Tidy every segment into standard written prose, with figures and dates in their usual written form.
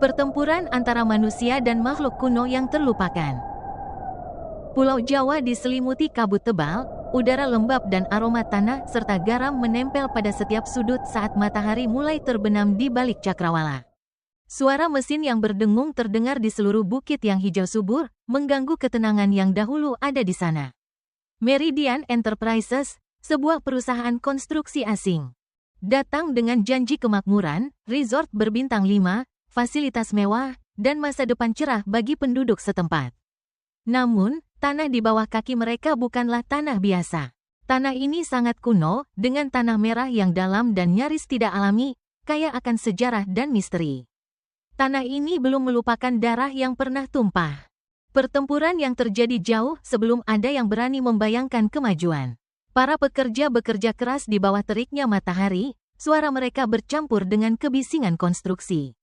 Pertempuran antara manusia dan makhluk kuno yang terlupakan. Pulau Jawa diselimuti kabut tebal, udara lembab dan aroma tanah serta garam menempel pada setiap sudut saat matahari mulai terbenam di balik cakrawala. Suara mesin yang berdengung terdengar di seluruh bukit yang hijau subur, mengganggu ketenangan yang dahulu ada di sana. Meridian Enterprises, sebuah perusahaan konstruksi asing, datang dengan janji kemakmuran, resort berbintang 5, fasilitas mewah, dan masa depan cerah bagi penduduk setempat. Namun, tanah di bawah kaki mereka bukanlah tanah biasa. Tanah ini sangat kuno, dengan tanah merah yang dalam dan nyaris tidak alami, kaya akan sejarah dan misteri. Tanah ini belum melupakan darah yang pernah tumpah. Pertempuran yang terjadi jauh sebelum ada yang berani membayangkan kemajuan. Para pekerja bekerja keras di bawah teriknya matahari, suara mereka bercampur dengan kebisingan konstruksi.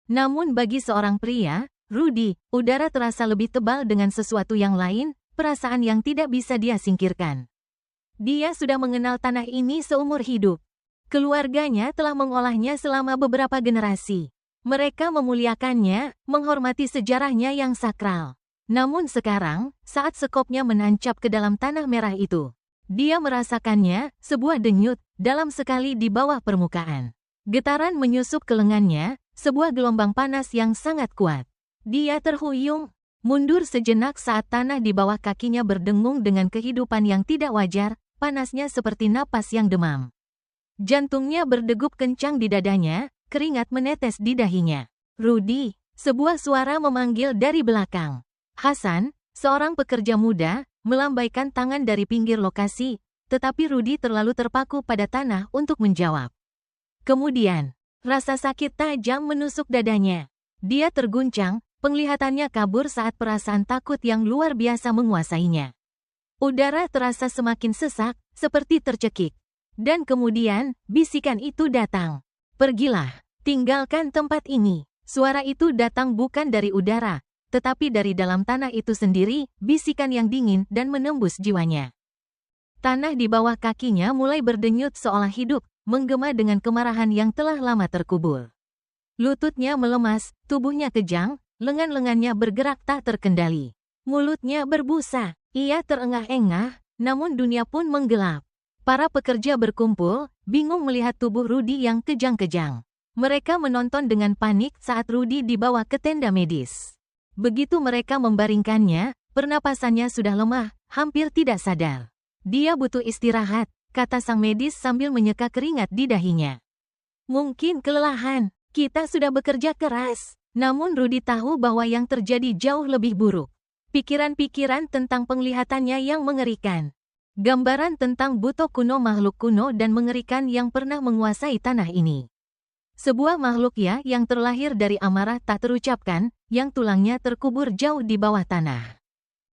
Namun bagi seorang pria, Rudy, udara terasa lebih tebal dengan sesuatu yang lain, perasaan yang tidak bisa dia singkirkan. Dia sudah mengenal tanah ini seumur hidup. Keluarganya telah mengolahnya selama beberapa generasi. Mereka memuliakannya, menghormati sejarahnya yang sakral. Namun sekarang, saat sekopnya menancap ke dalam tanah merah itu, dia merasakannya, sebuah denyut, dalam sekali di bawah permukaan. Getaran menyusup ke lengannya, sebuah gelombang panas yang sangat kuat. Dia terhuyung, mundur sejenak saat tanah di bawah kakinya berdengung dengan kehidupan yang tidak wajar, panasnya seperti napas yang demam. Jantungnya berdegup kencang di dadanya, keringat menetes di dahinya. Rudy, sebuah suara memanggil dari belakang. Hasan, seorang pekerja muda, melambaikan tangan dari pinggir lokasi, tetapi Rudy terlalu terpaku pada tanah untuk menjawab. Kemudian, rasa sakit tajam menusuk dadanya. Dia terguncang, penglihatannya kabur saat perasaan takut yang luar biasa menguasainya. Udara terasa semakin sesak, seperti tercekik. Dan kemudian, bisikan itu datang. Pergilah, tinggalkan tempat ini. Suara itu datang bukan dari udara, tetapi dari dalam tanah itu sendiri, bisikan yang dingin dan menembus jiwanya. Tanah di bawah kakinya mulai berdenyut seolah hidup, menggema dengan kemarahan yang telah lama terkubur. Lututnya melemas, tubuhnya kejang, lengan-lengannya bergerak tak terkendali. Mulutnya berbusa, ia terengah-engah, namun dunia pun menggelap. Para pekerja berkumpul, bingung melihat tubuh Rudy yang kejang-kejang. Mereka menonton dengan panik saat Rudy dibawa ke tenda medis. Begitu mereka membaringkannya, pernapasannya sudah lemah, hampir tidak sadar. Dia butuh istirahat, kata sang medis sambil menyeka keringat di dahinya. Mungkin kelelahan, kita sudah bekerja keras. Namun Rudy tahu bahwa yang terjadi jauh lebih buruk. Pikiran-pikiran tentang penglihatannya yang mengerikan. Gambaran tentang buto kuno, makhluk kuno dan mengerikan yang pernah menguasai tanah ini. Sebuah makhluk ya yang terlahir dari amarah tak terucapkan, yang tulangnya terkubur jauh di bawah tanah.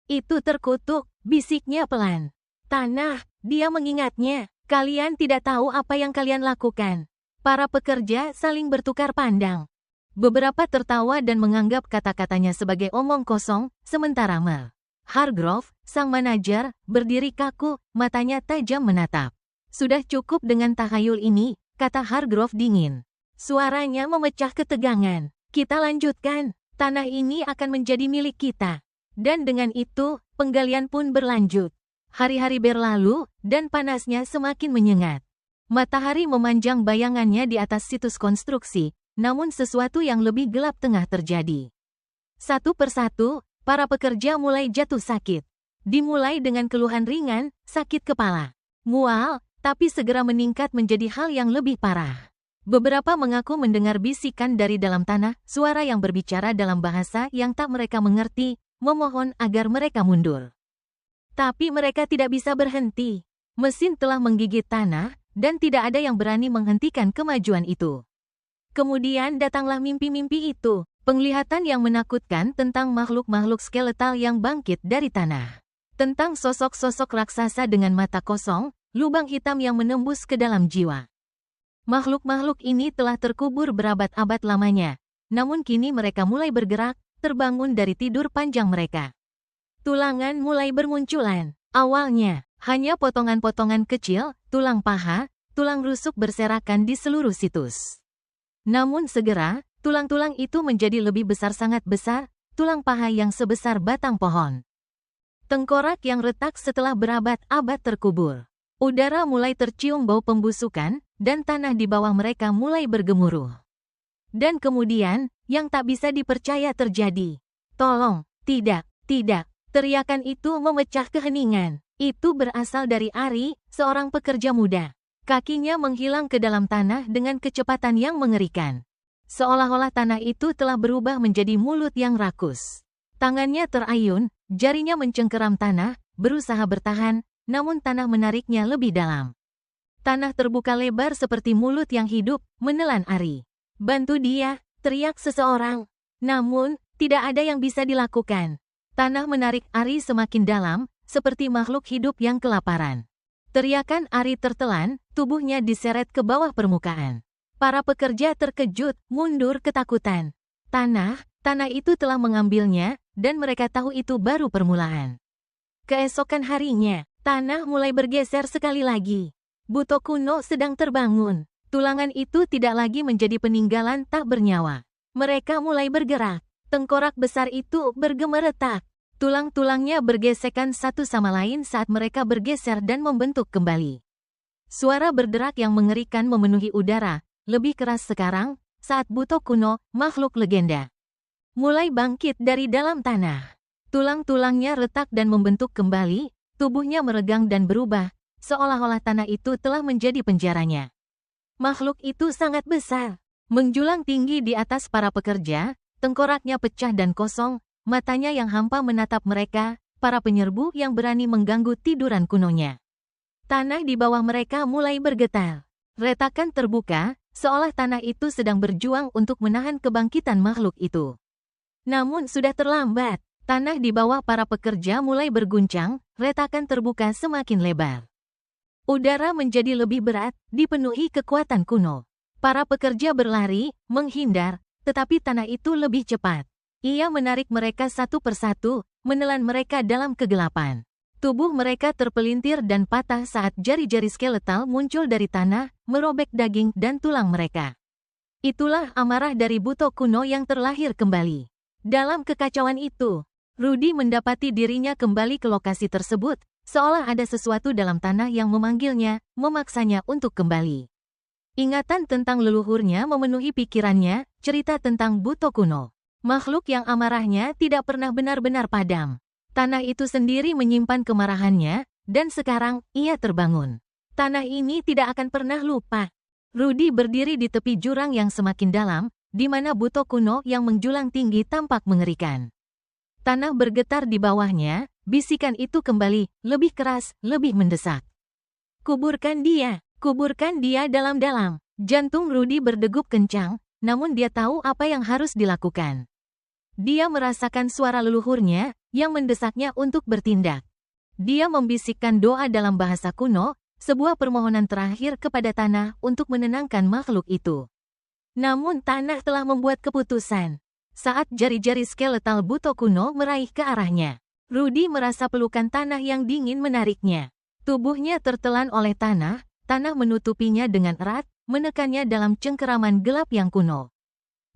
Itu terkutuk, bisiknya pelan. Tanah, dia mengingatnya, kalian tidak tahu apa yang kalian lakukan. Para pekerja saling bertukar pandang. Beberapa tertawa dan menganggap kata-katanya sebagai omong kosong, sementara Mel Hargrove, sang manajer, berdiri kaku, matanya tajam menatap. Sudah cukup dengan tahayul ini, kata Hargrove dingin. Suaranya memecah ketegangan. Kita lanjutkan, tanah ini akan menjadi milik kita. Dan dengan itu, penggalian pun berlanjut. Hari-hari berlalu, dan panasnya semakin menyengat. Matahari memanjang bayangannya di atas situs konstruksi, namun sesuatu yang lebih gelap tengah terjadi. Satu persatu, para pekerja mulai jatuh sakit. Dimulai dengan keluhan ringan, sakit kepala, mual, tapi segera meningkat menjadi hal yang lebih parah. Beberapa mengaku mendengar bisikan dari dalam tanah, suara yang berbicara dalam bahasa yang tak mereka mengerti, memohon agar mereka mundur. Tapi mereka tidak bisa berhenti. Mesin telah menggigit tanah, dan tidak ada yang berani menghentikan kemajuan itu. Kemudian datanglah mimpi-mimpi itu. Penglihatan yang menakutkan tentang makhluk-makhluk skeletal yang bangkit dari tanah. Tentang sosok-sosok raksasa dengan mata kosong, lubang hitam yang menembus ke dalam jiwa. Makhluk-makhluk ini telah terkubur berabad-abad lamanya. Namun kini mereka mulai bergerak, terbangun dari tidur panjang mereka. Tulangan mulai bermunculan. Awalnya, hanya potongan-potongan kecil, tulang paha, tulang rusuk berserakan di seluruh situs. Namun segera, Tulang-tulang itu menjadi lebih besar, sangat besar, tulang paha yang sebesar batang pohon. Tengkorak yang retak setelah berabad-abad terkubur. Udara mulai tercium bau pembusukan, dan tanah di bawah mereka mulai bergemuruh. Dan kemudian, yang tak bisa dipercaya terjadi. Tolong, tidak, tidak. Teriakan itu memecah keheningan. Itu berasal dari Ari, seorang pekerja muda. Kakinya menghilang ke dalam tanah dengan kecepatan yang mengerikan. Seolah-olah tanah itu telah berubah menjadi mulut yang rakus. Tangannya terayun, jarinya mencengkeram tanah, berusaha bertahan, namun tanah menariknya lebih dalam. Tanah terbuka lebar seperti mulut yang hidup, menelan Ari. "Bantu dia!" teriak seseorang. Namun, tidak ada yang bisa dilakukan. Tanah menarik Ari semakin dalam, seperti makhluk hidup yang kelaparan. Teriakan Ari tertelan, tubuhnya diseret ke bawah permukaan. Para pekerja terkejut, mundur ketakutan. Tanah itu telah mengambilnya, dan mereka tahu itu baru permulaan. Keesokan harinya, tanah mulai bergeser sekali lagi. Buto kuno sedang terbangun. Tulangan itu tidak lagi menjadi peninggalan tak bernyawa. Mereka mulai bergerak. Tengkorak besar itu bergemeretak. Tulang-tulangnya bergesekan satu sama lain saat mereka bergeser dan membentuk kembali. Suara berderak yang mengerikan memenuhi udara. Lebih keras sekarang, saat Buto kuno, makhluk legenda, mulai bangkit dari dalam tanah. Tulang-tulangnya retak dan membentuk kembali, tubuhnya meregang dan berubah, seolah-olah tanah itu telah menjadi penjaranya. Makhluk itu sangat besar, menjulang tinggi di atas para pekerja, tengkoraknya pecah dan kosong, matanya yang hampa menatap mereka, para penyerbu yang berani mengganggu tiduran kunonya. Tanah di bawah mereka mulai bergetar. Retakan terbuka, seolah tanah itu sedang berjuang untuk menahan kebangkitan makhluk itu. Namun sudah terlambat, tanah di bawah para pekerja mulai berguncang, retakan terbuka semakin lebar. Udara menjadi lebih berat, dipenuhi kekuatan kuno. Para pekerja berlari, menghindar, tetapi tanah itu lebih cepat. Ia menarik mereka satu persatu, menelan mereka dalam kegelapan. Tubuh mereka terpelintir dan patah saat jari-jari skeletal muncul dari tanah, merobek daging dan tulang mereka. Itulah amarah dari Buto kuno yang terlahir kembali. Dalam kekacauan itu, Rudy mendapati dirinya kembali ke lokasi tersebut, seolah ada sesuatu dalam tanah yang memanggilnya, memaksanya untuk kembali. Ingatan tentang leluhurnya memenuhi pikirannya, cerita tentang Buto kuno. Makhluk yang amarahnya tidak pernah benar-benar padam. Tanah itu sendiri menyimpan kemarahannya, dan sekarang, ia terbangun. Tanah ini tidak akan pernah lupa. Rudy berdiri di tepi jurang yang semakin dalam, di mana Buto kuno yang menjulang tinggi tampak mengerikan. Tanah bergetar di bawahnya, bisikan itu kembali, lebih keras, lebih mendesak. Kuburkan dia dalam-dalam." Jantung Rudy berdegup kencang, namun dia tahu apa yang harus dilakukan. Dia merasakan suara leluhurnya, yang mendesaknya untuk bertindak. Dia membisikkan doa dalam bahasa kuno, sebuah permohonan terakhir kepada tanah untuk menenangkan makhluk itu. Namun tanah telah membuat keputusan. Saat jari-jari skeletal Buto kuno meraih ke arahnya, Rudy merasa pelukan tanah yang dingin menariknya. Tubuhnya tertelan oleh tanah menutupinya dengan erat, menekannya dalam cengkeraman gelap yang kuno.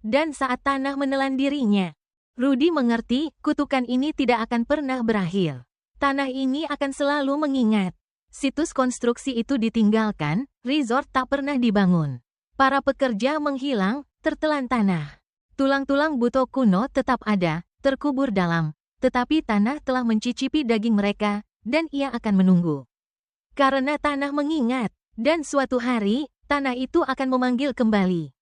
Dan saat tanah menelan dirinya, Rudy mengerti, kutukan ini tidak akan pernah berakhir. Tanah ini akan selalu mengingat. Situs konstruksi itu ditinggalkan, resort tak pernah dibangun. Para pekerja menghilang, tertelan tanah. Tulang-tulang Buto kuno tetap ada, terkubur dalam, tetapi tanah telah mencicipi daging mereka, dan ia akan menunggu. Karena tanah mengingat, dan suatu hari, tanah itu akan memanggil kembali.